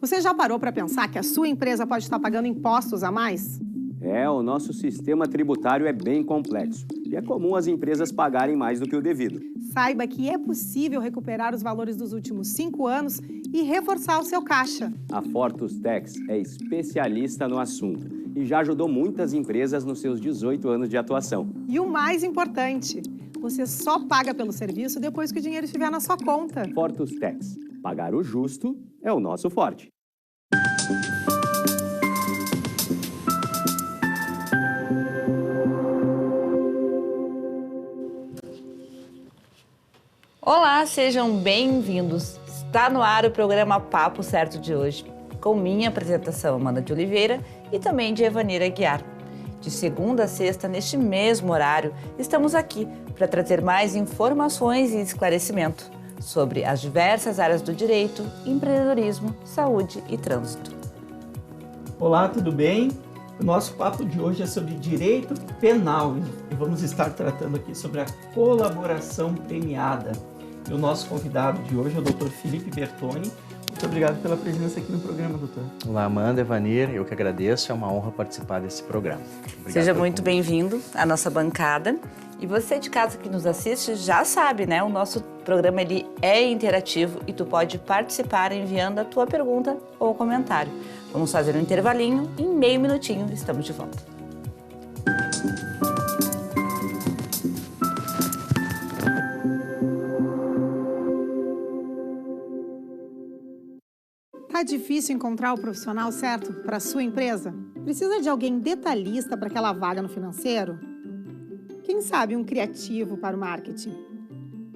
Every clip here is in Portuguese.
Você já parou para pensar que a sua empresa pode estar pagando impostos a mais? O nosso sistema tributário é bem complexo e é comum as empresas pagarem mais do que o devido. Saiba que é possível recuperar os valores dos últimos 5 anos e reforçar o seu caixa. A Fortus Tax é especialista no assunto e já ajudou muitas empresas nos seus 18 anos de atuação. E o mais importante, você só paga pelo serviço depois que o dinheiro estiver na sua conta. Fortus Tax. Pagar o justo é o nosso forte. Olá, sejam bem-vindos. Está no ar o programa Papo Certo de hoje, com minha apresentação, Amanda de Oliveira, e também de Evanira Aguiar. De segunda a sexta, neste mesmo horário, estamos aqui para trazer mais informações e esclarecimento sobre as diversas áreas do direito, empreendedorismo, saúde e trânsito. Olá, tudo bem? O nosso papo de hoje é sobre direito penal e vamos estar tratando aqui sobre a colaboração premiada. E o nosso convidado de hoje é o Dr. Felipe Bertoni. Muito obrigado pela presença aqui no programa, doutor. Olá, Amanda, Evanir, eu que agradeço, é uma honra participar desse programa. Obrigado. Seja muito bem-vindo à nossa bancada. E você de casa que nos assiste já sabe, né? O nosso programa ele é interativo e tu pode participar enviando a tua pergunta ou comentário. Vamos fazer um intervalinho, em meio minutinho estamos de volta. Tá difícil encontrar o profissional certo para a sua empresa? Precisa de alguém detalhista para aquela vaga no financeiro? Quem sabe um criativo para o marketing?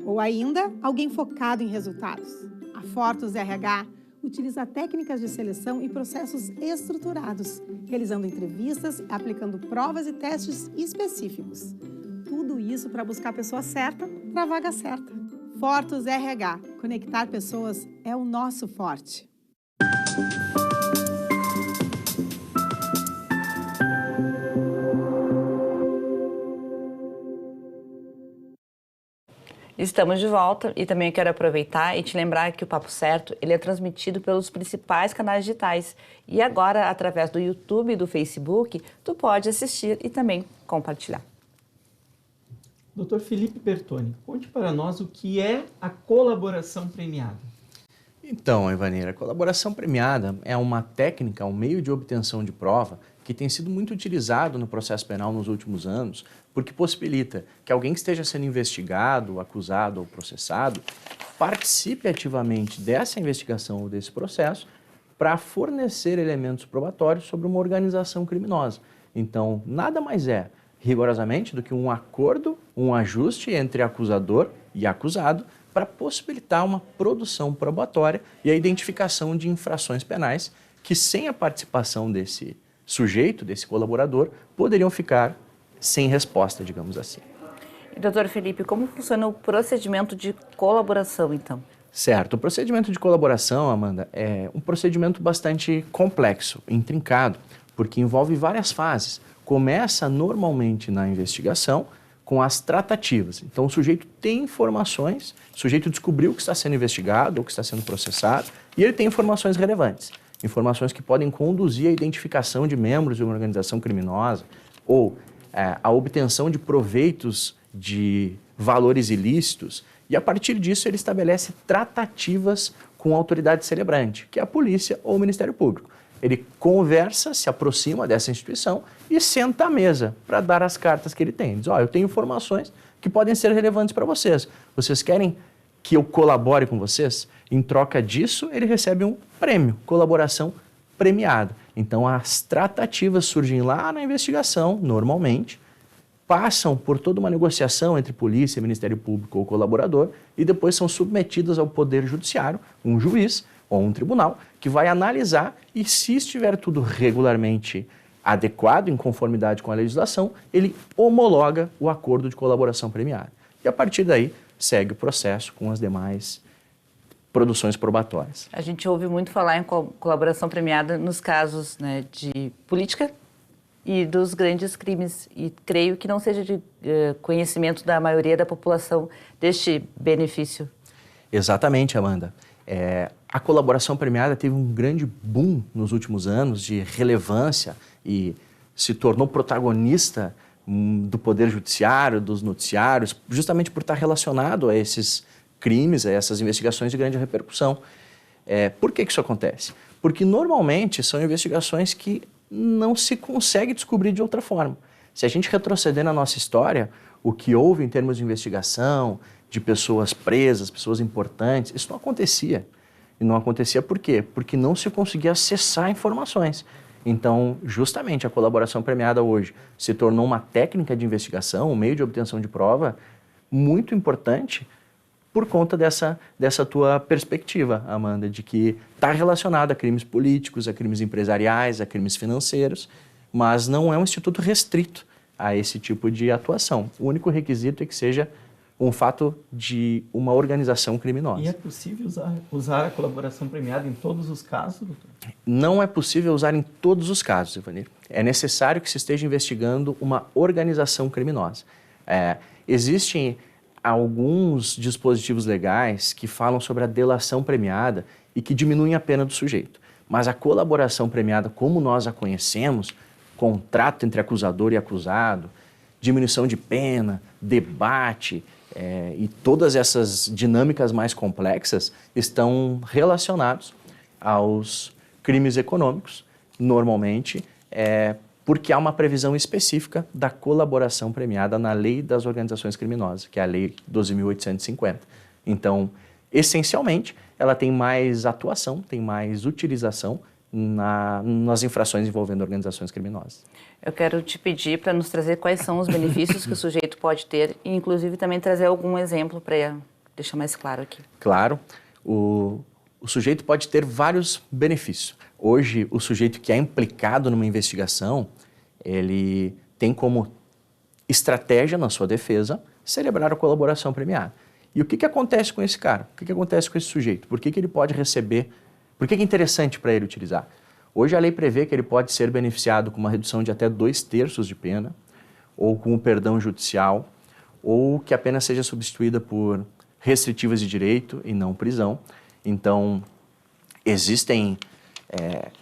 Ou ainda, alguém focado em resultados? A Fortus RH utiliza técnicas de seleção e processos estruturados, realizando entrevistas, aplicando provas e testes específicos. Tudo isso para buscar a pessoa certa para a vaga certa. Fortus RH. Conectar pessoas é o nosso forte. Estamos de volta e também quero aproveitar e te lembrar que o Papo Certo ele é transmitido pelos principais canais digitais e agora através do YouTube e do Facebook tu pode assistir e também compartilhar. Dr. Felipe Bertoni, conte para nós o que é a colaboração premiada. Então, Evanira, a colaboração premiada é uma técnica, um meio de obtenção de prova que tem sido muito utilizado no processo penal nos últimos anos, porque possibilita que alguém que esteja sendo investigado, acusado ou processado participe ativamente dessa investigação ou desse processo para fornecer elementos probatórios sobre uma organização criminosa. Então, nada mais é, rigorosamente, do que um acordo, um ajuste entre acusador e acusado para possibilitar uma produção probatória e a identificação de infrações penais que, sem a participação desse sujeito, desse colaborador, poderiam ficar sem resposta, digamos assim. E, doutor Felipe, como funciona o procedimento de colaboração, então? Certo. O procedimento de colaboração, Amanda, é um procedimento bastante complexo, intrincado, porque envolve várias fases. Começa normalmente na investigação com as tratativas. Então, o sujeito tem informações, o sujeito descobriu que está sendo investigado ou que está sendo processado e ele tem informações relevantes. Informações que podem conduzir à identificação de membros de uma organização criminosa ou a obtenção de proveitos de valores ilícitos, e a partir disso ele estabelece tratativas com a autoridade celebrante, que é a polícia ou o Ministério Público. Ele conversa, se aproxima dessa instituição e senta à mesa para dar as cartas que ele tem. Diz, eu tenho informações que podem ser relevantes para vocês. Vocês querem que eu colabore com vocês? Em troca disso, ele recebe um prêmio, colaboração premiada. Então, as tratativas surgem lá na investigação, normalmente, passam por toda uma negociação entre polícia, Ministério Público ou colaborador e depois são submetidas ao Poder Judiciário, um juiz ou um tribunal, que vai analisar e, se estiver tudo regularmente adequado, em conformidade com a legislação, ele homologa o acordo de colaboração premiada. E, a partir daí, segue o processo com as demais produções probatórias. A gente ouve muito falar em colaboração premiada nos casos, né, de política e dos grandes crimes. E creio que não seja de conhecimento da maioria da população deste benefício. Exatamente, Amanda. a colaboração premiada teve um grande boom nos últimos anos de relevância e se tornou protagonista do Poder Judiciário, dos noticiários, justamente por estar relacionado a esses crimes, a essas investigações de grande repercussão. Por que isso acontece? Porque normalmente são investigações que não se consegue descobrir de outra forma. Se a gente retroceder na nossa história, o que houve em termos de investigação, de pessoas presas, pessoas importantes, isso não acontecia. E não acontecia por quê? Porque não se conseguia acessar informações. Então, justamente, a colaboração premiada hoje se tornou uma técnica de investigação, um meio de obtenção de prova muito importante por conta dessa tua perspectiva, Amanda, de que está relacionado a crimes políticos, a crimes empresariais, a crimes financeiros, mas não é um instituto restrito a esse tipo de atuação. O único requisito é que seja um fato de uma organização criminosa. E é possível usar a colaboração premiada em todos os casos, doutor? Não é possível usar em todos os casos, Ivanir. É necessário que se esteja investigando uma organização criminosa. Existem alguns dispositivos legais que falam sobre a delação premiada e que diminuem a pena do sujeito. Mas a colaboração premiada, como nós a conhecemos, contrato entre acusador e acusado, diminuição de pena, debate, e todas essas dinâmicas mais complexas estão relacionados aos crimes econômicos, normalmente, porque há uma previsão específica da colaboração premiada na Lei das Organizações Criminosas, que é a Lei 12.850. Então, essencialmente, ela tem mais atuação, tem mais utilização nas infrações envolvendo organizações criminosas. Eu quero te pedir para nos trazer quais são os benefícios que o sujeito pode ter e, inclusive, também trazer algum exemplo para deixar mais claro aqui. Claro, o sujeito pode ter vários benefícios. Hoje, o sujeito que é implicado numa investigação, ele tem como estratégia na sua defesa celebrar a colaboração premiada. E o que acontece com esse cara? O que acontece com esse sujeito? Por que ele pode receber? Por que é interessante para ele utilizar? Hoje a lei prevê que ele pode ser beneficiado com uma redução de até 2/3 de pena, ou com um perdão judicial, ou que a pena seja substituída por restritivas de direito e não prisão. Então, existem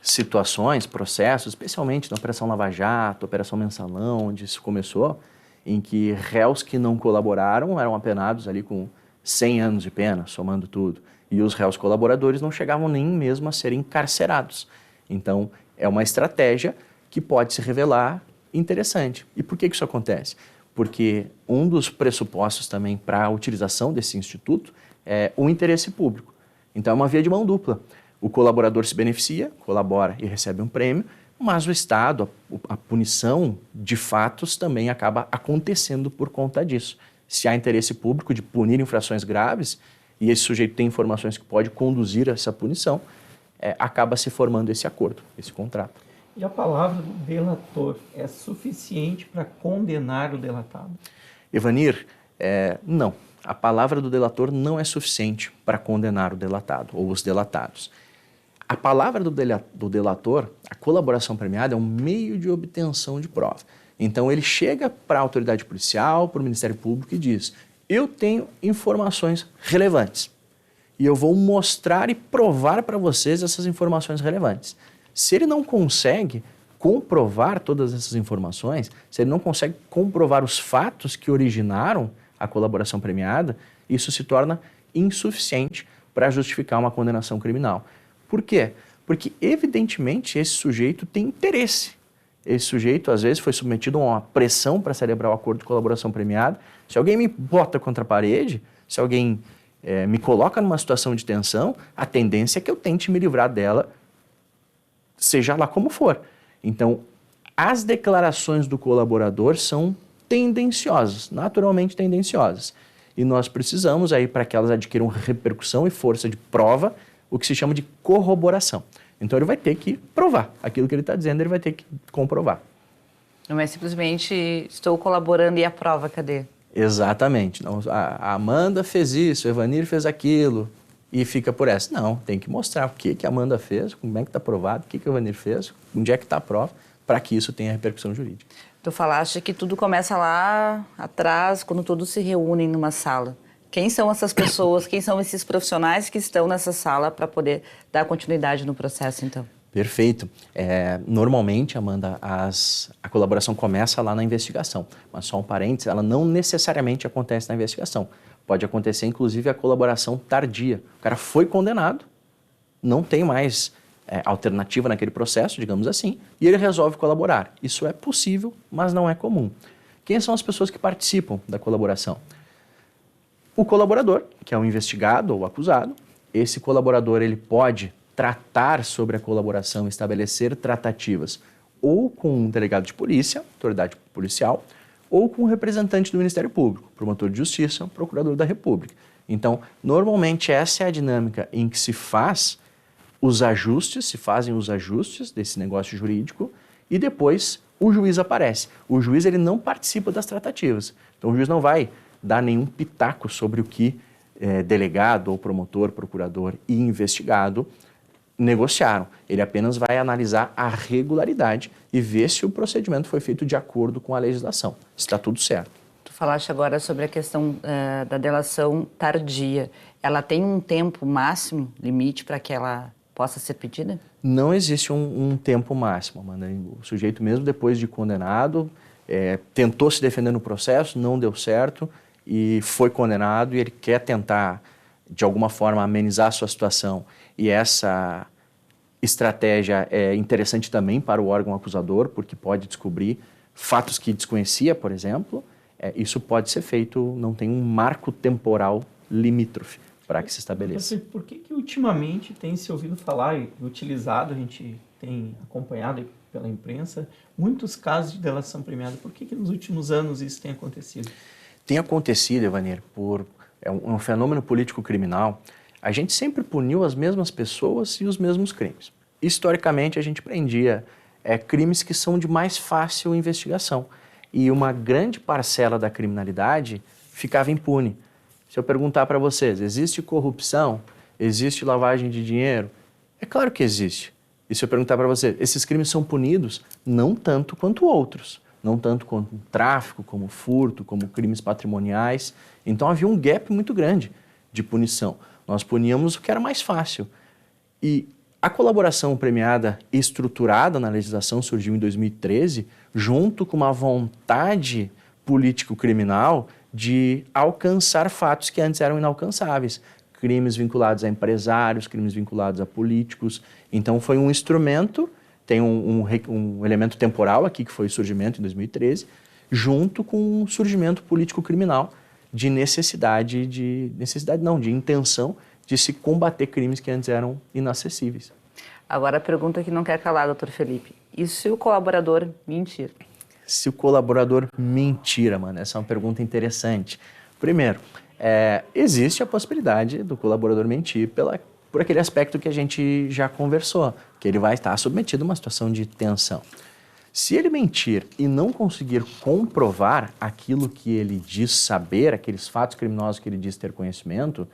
situações, processos, especialmente na Operação Lava Jato, Operação Mensalão, onde isso começou, em que réus que não colaboraram eram apenados ali com 100 anos de pena, somando tudo. E os réus colaboradores não chegavam nem mesmo a serem encarcerados. Então, é uma estratégia que pode se revelar interessante. E por que isso acontece? Porque um dos pressupostos também para a utilização desse instituto é o interesse público. Então, é uma via de mão dupla. O colaborador se beneficia, colabora e recebe um prêmio, mas o Estado, a punição de fatos também acaba acontecendo por conta disso. Se há interesse público de punir infrações graves e esse sujeito tem informações que pode conduzir a essa punição, acaba se formando esse acordo, esse contrato. E a palavra do delator é suficiente para condenar o delatado? Evanir, não. A palavra do delator não é suficiente para condenar o delatado ou os delatados. A palavra do delator, a colaboração premiada, é um meio de obtenção de prova. Então, ele chega para a autoridade policial, para o Ministério Público e diz: eu tenho informações relevantes e eu vou mostrar e provar para vocês essas informações relevantes. Se ele não consegue comprovar todas essas informações, se ele não consegue comprovar os fatos que originaram a colaboração premiada, isso se torna insuficiente para justificar uma condenação criminal. Por quê? Porque, evidentemente, esse sujeito tem interesse. Esse sujeito, às vezes, foi submetido a uma pressão para celebrar o acordo de colaboração premiada. Se alguém me bota contra a parede, se alguém me coloca numa situação de tensão, a tendência é que eu tente me livrar dela, seja lá como for. Então, as declarações do colaborador são tendenciosas, naturalmente tendenciosas. E nós precisamos, aí, para que elas adquiram repercussão e força de prova, o que se chama de corroboração. Então, ele vai ter que provar. Aquilo que ele está dizendo, ele vai ter que comprovar. Não é simplesmente estou colaborando e a prova, cadê? Exatamente. Não, a Amanda fez isso, o Evanir fez aquilo e fica por essa. Não, tem que mostrar o que a Amanda fez, como é que está provado, o que o Evanir fez, onde é que está a prova, para que isso tenha repercussão jurídica. Tu falaste que tudo começa lá atrás, quando todos se reúnem numa sala. Quem são essas pessoas, quem são esses profissionais que estão nessa sala para poder dar continuidade no processo, então? Perfeito. Normalmente, Amanda, a colaboração começa lá na investigação, mas só um parênteses, ela não necessariamente acontece na investigação. Pode acontecer, inclusive, a colaboração tardia. O cara foi condenado, não tem mais alternativa naquele processo, digamos assim, e ele resolve colaborar. Isso é possível, mas não é comum. Quem são as pessoas que participam da colaboração? O colaborador, que é o investigado ou acusado. Esse colaborador ele pode tratar sobre a colaboração, estabelecer tratativas ou com um delegado de polícia, autoridade policial, ou com um representante do Ministério Público, promotor de justiça, procurador da República. Então, normalmente essa é a dinâmica em que se fazem os ajustes desse negócio jurídico e depois o juiz aparece. O juiz ele não participa das tratativas, então o juiz não vai dar nenhum pitaco sobre o que delegado ou promotor, procurador e investigado negociaram. Ele apenas vai analisar a regularidade e ver se o procedimento foi feito de acordo com a legislação, se está tudo certo. Tu falaste agora sobre a questão da delação tardia. Ela tem um tempo máximo, limite, para que ela possa ser pedida? Não existe um tempo máximo, Amanda. O sujeito mesmo depois de condenado tentou se defender no processo, não deu certo e foi condenado e ele quer tentar de alguma forma amenizar a sua situação. E essa estratégia é interessante também para o órgão acusador, porque pode descobrir fatos que desconhecia, por exemplo. Isso pode ser feito, não tem um marco temporal limítrofe para que se estabeleça. Por que ultimamente tem se ouvido falar e utilizado, a gente tem acompanhado pela imprensa, muitos casos de delação premiada? Por que nos últimos anos isso tem acontecido? Tem acontecido, Evanir, é um fenômeno político-criminal. A gente sempre puniu as mesmas pessoas e os mesmos crimes. Historicamente, a gente prendia crimes que são de mais fácil investigação. E uma grande parcela da criminalidade ficava impune. Se eu perguntar para vocês, existe corrupção? Existe lavagem de dinheiro? É claro que existe. E se eu perguntar para vocês, esses crimes são punidos? Não tanto quanto outros. Não tanto quanto tráfico, como furto, como crimes patrimoniais. Então havia um gap muito grande de punição. Nós puníamos o que era mais fácil. E a colaboração premiada estruturada na legislação surgiu em 2013, junto com uma vontade político-criminal de alcançar fatos que antes eram inalcançáveis. Crimes vinculados a empresários, crimes vinculados a políticos. Então foi um instrumento, tem um elemento temporal aqui, que foi o surgimento em 2013, junto com um surgimento político-criminal de de intenção de se combater crimes que antes eram inacessíveis. Agora a pergunta que não quer calar, doutor Felipe. E se o colaborador mentir? Se o colaborador mentir, mano, essa é uma pergunta interessante. Primeiro, existe a possibilidade do colaborador mentir por aquele aspecto que a gente já conversou, que ele vai estar submetido a uma situação de tensão. Se ele mentir e não conseguir comprovar aquilo que ele diz saber, aqueles fatos criminosos que ele diz ter conhecimento,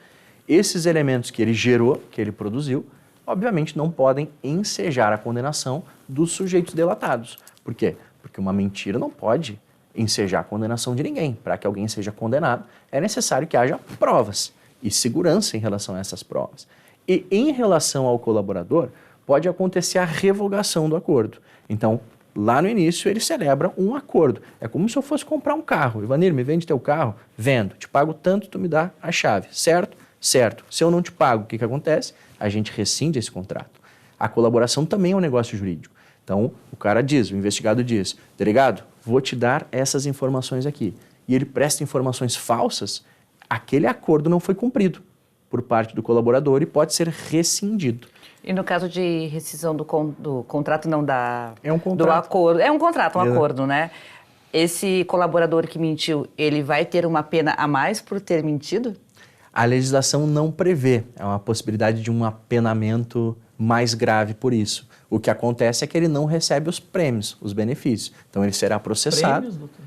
esses elementos que ele gerou, que ele produziu, obviamente não podem ensejar a condenação dos sujeitos delatados. Por quê? Porque uma mentira não pode ensejar a condenação de ninguém. Para que alguém seja condenado, é necessário que haja provas e segurança em relação a essas provas. E em relação ao colaborador, pode acontecer a revogação do acordo. Então, lá no início, ele celebra um acordo. É como se eu fosse comprar um carro. Ivanir, me vende teu carro? Vendo. Te pago tanto, tu me dá a chave. Certo? Certo. Se eu não te pago, o que acontece? A gente rescinde esse contrato. A colaboração também é um negócio jurídico. Então, o cara diz, o investigado diz, delegado, vou te dar essas informações aqui. E ele presta informações falsas, aquele acordo não foi cumprido por parte do colaborador e pode ser rescindido. E no caso de rescisão do contrato, não da... É um contrato. Do acordo. É um contrato, um acordo, né? Esse colaborador que mentiu, ele vai ter uma pena a mais por ter mentido? A legislação não prevê, é uma possibilidade de um apenamento mais grave por isso. O que acontece é que ele não recebe os prêmios, os benefícios. Então ele será processado. Prêmios, doutor?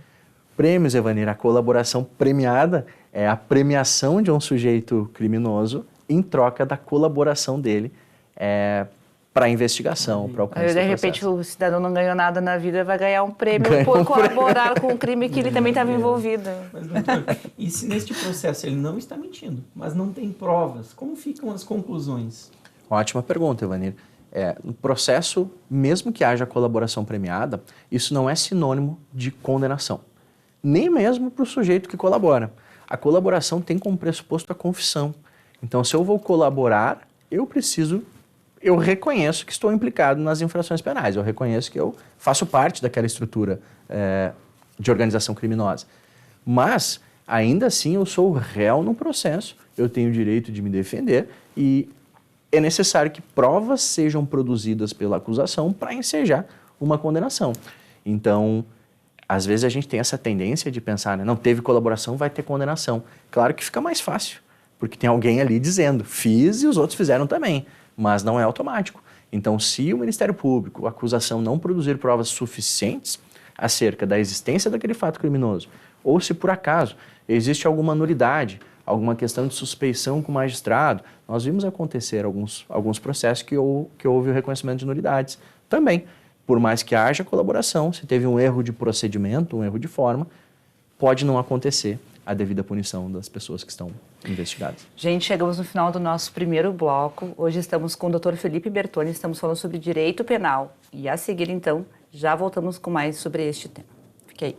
Prêmios, Evanir, a colaboração premiada é a premiação de um sujeito criminoso em troca da colaboração dele para a investigação, para o Aí, de repente, o cidadão não ganhou nada na vida, vai ganhar um prêmio por colaborar com o crime que ele também estava envolvido. Mas, doutor, e se neste processo ele não está mentindo, mas não tem provas, como ficam as conclusões? Ótima pergunta, Evanir. No processo, mesmo que haja colaboração premiada, isso não é sinônimo de condenação, nem mesmo para o sujeito que colabora. A colaboração tem como pressuposto a confissão. Então, se eu vou colaborar, eu reconheço que estou implicado nas infrações penais, eu reconheço que eu faço parte daquela estrutura de organização criminosa. Mas, ainda assim, eu sou réu no processo, eu tenho o direito de me defender e é necessário que provas sejam produzidas pela acusação para ensejar uma condenação. Então, às vezes a gente tem essa tendência de pensar, né, não teve colaboração, vai ter condenação. Claro que fica mais fácil, porque tem alguém ali dizendo, fiz e os outros fizeram também. Mas não é automático. Então, se o Ministério Público, a acusação, não produzir provas suficientes acerca da existência daquele fato criminoso, ou se por acaso existe alguma nulidade, alguma questão de suspeição com o magistrado, nós vimos acontecer alguns processos que houve o reconhecimento de nulidades também. Por mais que haja colaboração, se teve um erro de procedimento, um erro de forma, pode não acontecer a devida punição das pessoas que estão investigadas. Gente, chegamos no final do nosso primeiro bloco. Hoje estamos com o Dr. Felipe Bertoni, estamos falando sobre direito penal. E a seguir, então, já voltamos com mais sobre este tema. Fique aí.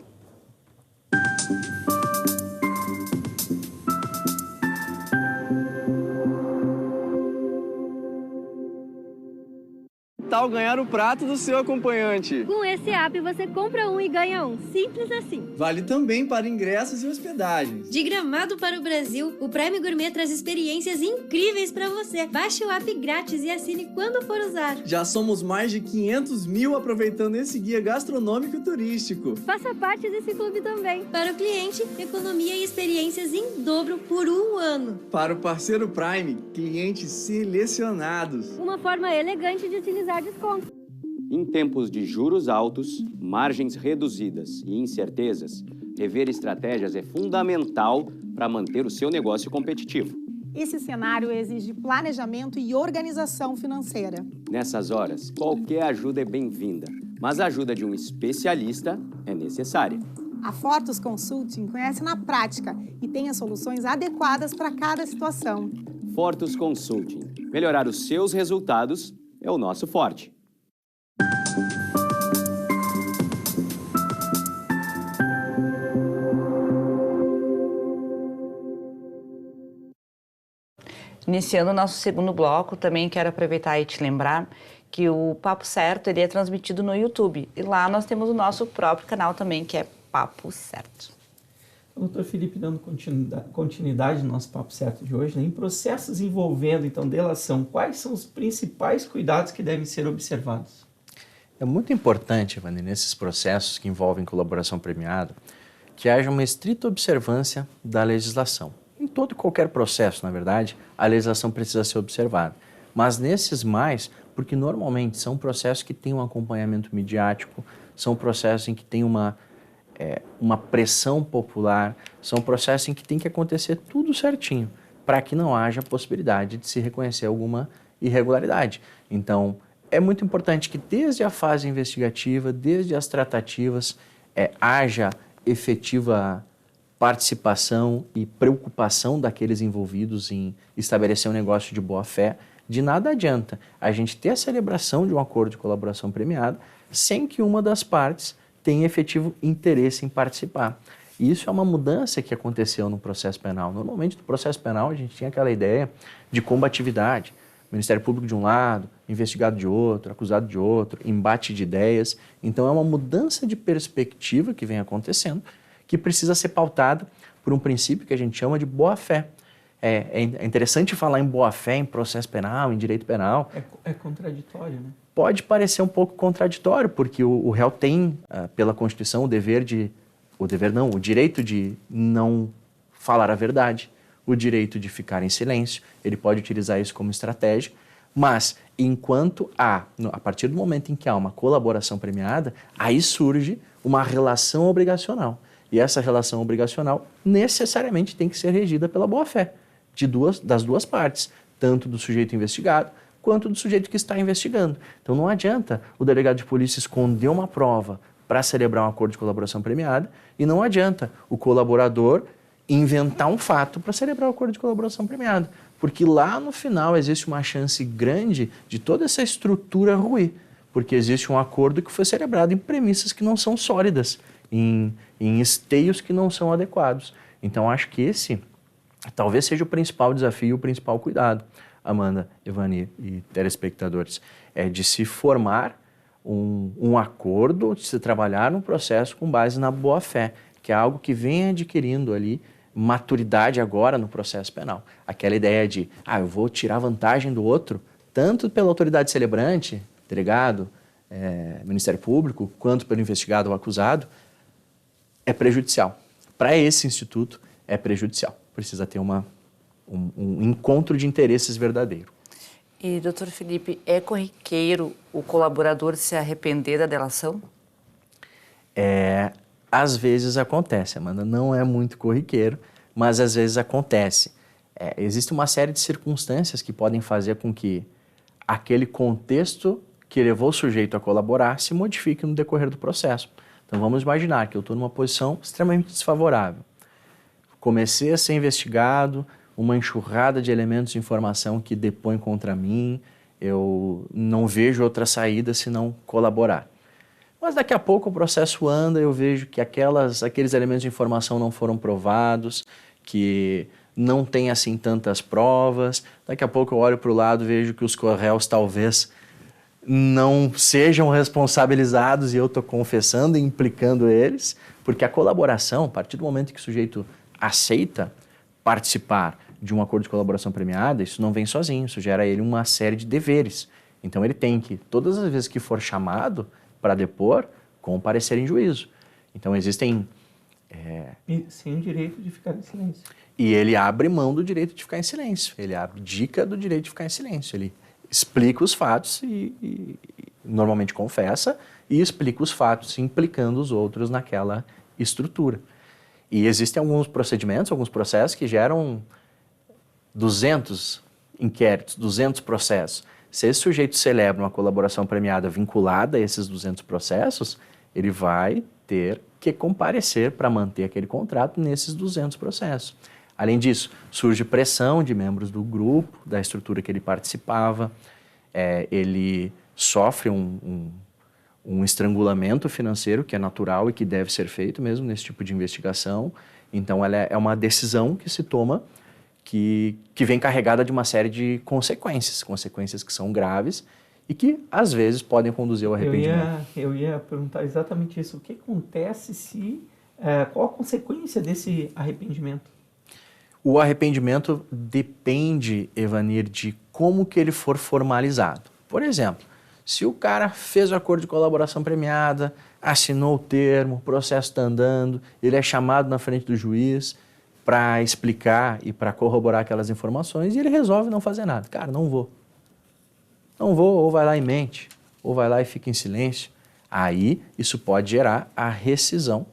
Tal ganhar o prato do seu acompanhante. Com esse app você compra um e ganha um. Simples assim. Vale também para ingressos e hospedagens. De Gramado para o Brasil, o Prime Gourmet traz experiências incríveis para você. Baixe o app grátis e assine quando for usar. Já somos mais de 500 mil aproveitando esse guia gastronômico e turístico. Faça parte desse clube também. Para o cliente, economia e experiências em dobro por um ano. Para o parceiro Prime, clientes selecionados. Uma forma elegante de utilizar desconto. Em tempos de juros altos, margens reduzidas e incertezas, rever estratégias é fundamental para manter o seu negócio competitivo. Esse cenário exige planejamento e organização financeira. Nessas horas, qualquer ajuda é bem-vinda, mas a ajuda de um especialista é necessária. A Fortus Consulting conhece na prática e tem as soluções adequadas para cada situação. Fortus Consulting. Melhorar os seus resultados é o nosso forte. Iniciando o nosso segundo bloco, também quero aproveitar e te lembrar que o Papo Certo ele é transmitido no YouTube. E lá nós temos o nosso próprio canal também, que é Papo Certo. Doutor Felipe, dando continuidade no nosso Papo Certo de hoje, né? Em processos envolvendo, então, delação, quais são os principais cuidados que devem ser observados? É muito importante, Evanir, nesses processos que envolvem colaboração premiada, que haja uma estrita observância da legislação. Em todo e qualquer processo, na verdade, a legislação precisa ser observada. Mas nesses mais, porque normalmente são processos que têm um acompanhamento midiático, são processos em que tem uma pressão popular, são processos em que tem que acontecer tudo certinho, para que não haja possibilidade de se reconhecer alguma irregularidade. Então, é muito importante que desde a fase investigativa, desde as tratativas, haja efetiva participação e preocupação daqueles envolvidos em estabelecer um negócio de boa-fé. De nada adianta a gente ter a celebração de um acordo de colaboração premiada sem que uma das partes tenha efetivo interesse em participar. E isso é uma mudança que aconteceu no processo penal. Normalmente, no processo penal, a gente tinha aquela ideia de combatividade. Ministério Público de um lado, investigado de outro, acusado de outro, embate de ideias. Então, é uma mudança de perspectiva que vem acontecendo, que precisa ser pautada por um princípio que a gente chama de boa-fé. É interessante falar em boa-fé em processo penal, em direito penal. É contraditório, né? Pode parecer um pouco contraditório, porque o réu tem, pela Constituição, o direito de não falar a verdade, o direito de ficar em silêncio, ele pode utilizar isso como estratégia, mas enquanto a partir do momento em que há uma colaboração premiada, aí surge uma relação obrigacional. E essa relação obrigacional necessariamente tem que ser regida pela boa-fé das duas partes, tanto do sujeito investigado quanto do sujeito que está investigando. Então não adianta o delegado de polícia esconder uma prova para celebrar um acordo de colaboração premiada e não adianta o colaborador inventar um fato para celebrar o acordo de colaboração premiada, porque lá no final existe uma chance grande de toda essa estrutura ruir, porque existe um acordo que foi celebrado em premissas que não são sólidas, em esteios que não são adequados. Então acho que esse talvez seja o principal desafio, o principal cuidado, Amanda, Evani e telespectadores, é de se formar um acordo, de se trabalhar num processo com base na boa-fé, que é algo que vem adquirindo ali maturidade agora no processo penal. Aquela ideia de, eu vou tirar vantagem do outro, tanto pela autoridade celebrante, delegado, Ministério Público, quanto pelo investigado ou acusado, é prejudicial. Para esse instituto, é prejudicial. Precisa ter um encontro de interesses verdadeiro. E, doutor Felipe, é corriqueiro o colaborador se arrepender da delação? Às vezes acontece, Amanda, não é muito corriqueiro, mas às vezes acontece. Existe uma série de circunstâncias que podem fazer com que aquele contexto que levou o sujeito a colaborar se modifique no decorrer do processo. Então vamos imaginar que eu estou numa posição extremamente desfavorável. Comecei a ser investigado, uma enxurrada de elementos de informação que depõem contra mim, eu não vejo outra saída senão colaborar. Mas daqui a pouco o processo anda, eu vejo que aqueles elementos de informação não foram provados, que não tem assim tantas provas. Daqui a pouco eu olho para o lado e vejo que os réus talvez não sejam responsabilizados e eu estou confessando e implicando eles, porque a colaboração, a partir do momento que o sujeito aceita participar de um acordo de colaboração premiada, isso não vem sozinho, isso gera a ele uma série de deveres. Então ele tem que, todas as vezes que for chamado para depor, comparecer em juízo. Então existem... E sem o direito de ficar em silêncio. E ele abre mão do direito de ficar em silêncio, ele abdica do direito de ficar em silêncio, ele explica os fatos e normalmente confessa e explica os fatos implicando os outros naquela estrutura. E existem alguns procedimentos, alguns processos que geram 200 inquéritos, 200 processos. Se esse sujeito celebra uma colaboração premiada vinculada a esses 200 processos, ele vai ter que comparecer para manter aquele contrato nesses 200 processos. Além disso, surge pressão de membros do grupo, da estrutura que ele participava, ele sofre um estrangulamento financeiro que é natural e que deve ser feito mesmo nesse tipo de investigação. Então, ela é uma decisão que se toma que vem carregada de uma série de consequências que são graves e que, às vezes, podem conduzir ao arrependimento. Eu ia perguntar exatamente isso. O que acontece se... qual a consequência desse arrependimento? O arrependimento depende, Evanir, de como que ele for formalizado. Por exemplo, se o cara fez o acordo de colaboração premiada, assinou o termo, o processo está andando, ele é chamado na frente do juiz para explicar e para corroborar aquelas informações e ele resolve não fazer nada. Cara, não vou. Não vou, ou vai lá e mente, ou vai lá e fica em silêncio. Aí, isso pode gerar a rescisão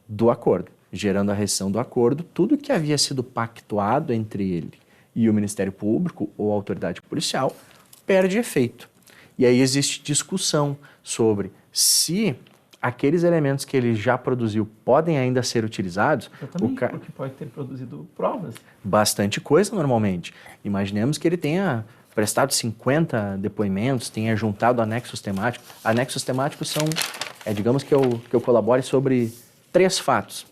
do acordo. Gerando a rescisão do acordo, tudo que havia sido pactuado entre ele e o Ministério Público ou a autoridade policial perde efeito. E aí existe discussão sobre se aqueles elementos que ele já produziu podem ainda ser utilizados. Exatamente, porque pode ter produzido provas. Bastante coisa normalmente. Imaginemos que ele tenha prestado 50 depoimentos, tenha juntado anexos temáticos. Anexos temáticos são, digamos que eu colabore sobre 3 fatos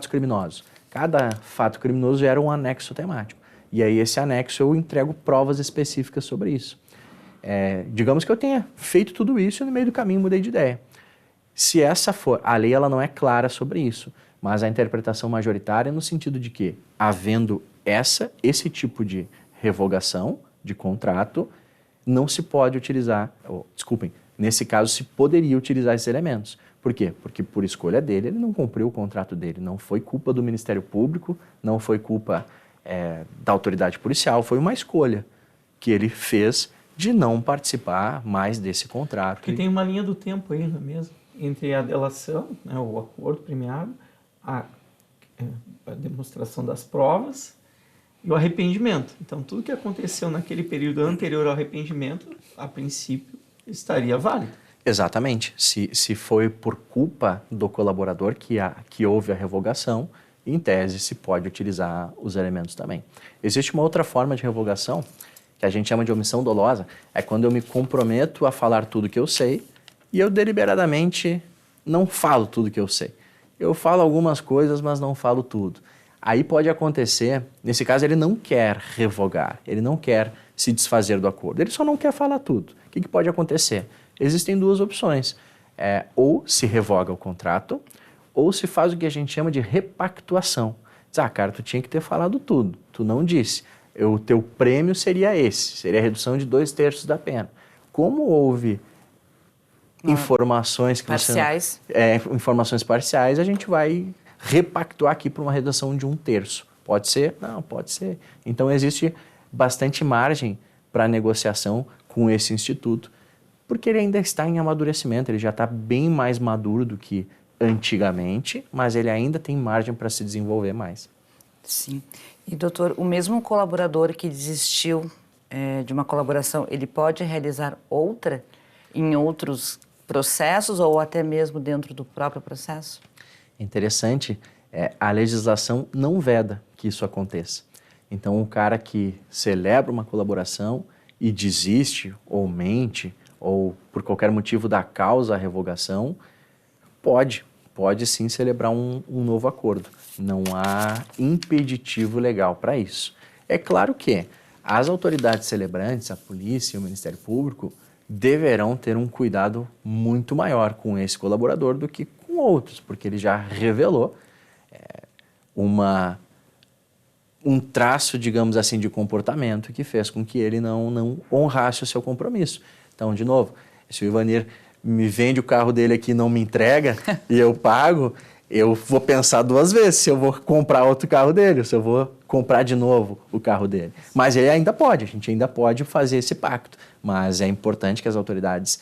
criminosos. Cada fato criminoso gera um anexo temático. E aí esse anexo eu entrego provas específicas sobre isso. Digamos que eu tenha feito tudo isso e no meio do caminho mudei de ideia. Se essa for, a lei ela não é clara sobre isso, mas a interpretação majoritária é no sentido de que, havendo esse tipo de revogação de contrato, não se pode utilizar, nesse caso se poderia utilizar esses elementos. Por quê? Porque por escolha dele, ele não cumpriu o contrato dele, não foi culpa do Ministério Público, não foi culpa da autoridade policial, foi uma escolha que ele fez de não participar mais desse contrato. Porque tem uma linha do tempo aí, não é mesmo? Entre a delação, né, o acordo premiado, a demonstração das provas e o arrependimento. Então, tudo que aconteceu naquele período anterior ao arrependimento, a princípio, estaria válido. Exatamente. Se foi por culpa do colaborador que houve a revogação, em tese se pode utilizar os elementos também. Existe uma outra forma de revogação, que a gente chama de omissão dolosa, é quando eu me comprometo a falar tudo que eu sei e eu deliberadamente não falo tudo que eu sei. Eu falo algumas coisas, mas não falo tudo. Aí pode acontecer, nesse caso ele não quer revogar, ele não quer se desfazer do acordo, ele só não quer falar tudo. O que pode acontecer? Existem duas opções, ou se revoga o contrato, ou se faz o que a gente chama de repactuação. Diz, cara, tu tinha que ter falado tudo, tu não disse. O teu prêmio seria esse, seria a redução de 2/3 da pena. Como houve informações parciais. Informações parciais, a gente vai repactuar aqui para uma redução de 1/3. Pode ser? Não, pode ser. Então existe bastante margem para negociação com esse instituto, porque ele ainda está em amadurecimento, ele já está bem mais maduro do que antigamente, mas ele ainda tem margem para se desenvolver mais. Sim. E, doutor, o mesmo colaborador que desistiu de uma colaboração, ele pode realizar outra em outros processos ou até mesmo dentro do próprio processo? Interessante, a legislação não veda que isso aconteça. Então, o cara que celebra uma colaboração e desiste ou mente ou por qualquer motivo dá causa à revogação, pode sim celebrar um novo acordo. Não há impeditivo legal para isso. É claro que as autoridades celebrantes, a polícia e o Ministério Público, deverão ter um cuidado muito maior com esse colaborador do que com outros, porque ele já revelou um traço, digamos assim, de comportamento que fez com que ele não honrasse o seu compromisso. Então, de novo, se o Ivanir me vende o carro dele aqui e não me entrega e eu pago, eu vou pensar 2 vezes se eu vou comprar outro carro dele, se eu vou comprar de novo o carro dele. Mas ele ainda pode, a gente ainda pode fazer esse pacto. Mas é importante que as autoridades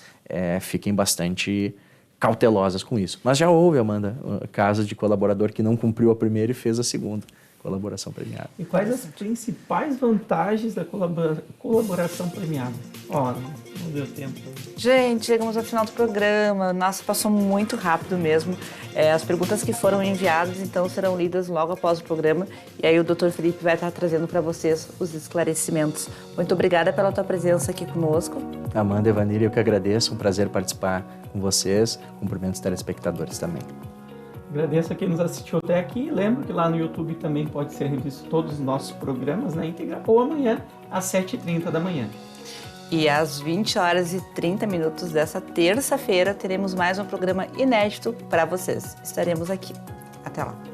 fiquem bastante cautelosas com isso. Mas já houve, Amanda, casos de colaborador que não cumpriu a primeira e fez a segunda colaboração premiada. E quais as principais vantagens da colaboração premiada? Não deu tempo. Gente, chegamos ao final do programa. Nossa, passou muito rápido mesmo. As perguntas que foram enviadas, então, serão lidas logo após o programa. E aí o Dr. Felipe vai estar trazendo para vocês os esclarecimentos. Muito obrigada pela tua presença aqui conosco. Amanda, Evanir, eu que agradeço. Um prazer participar com vocês. Cumprimento os telespectadores também. Agradeço a quem nos assistiu até aqui. Lembro que lá no YouTube também pode ser revisto todos os nossos programas na íntegra ou amanhã às 7h30 da manhã. E às 20h30 dessa terça-feira teremos mais um programa inédito para vocês. Estaremos aqui. Até lá.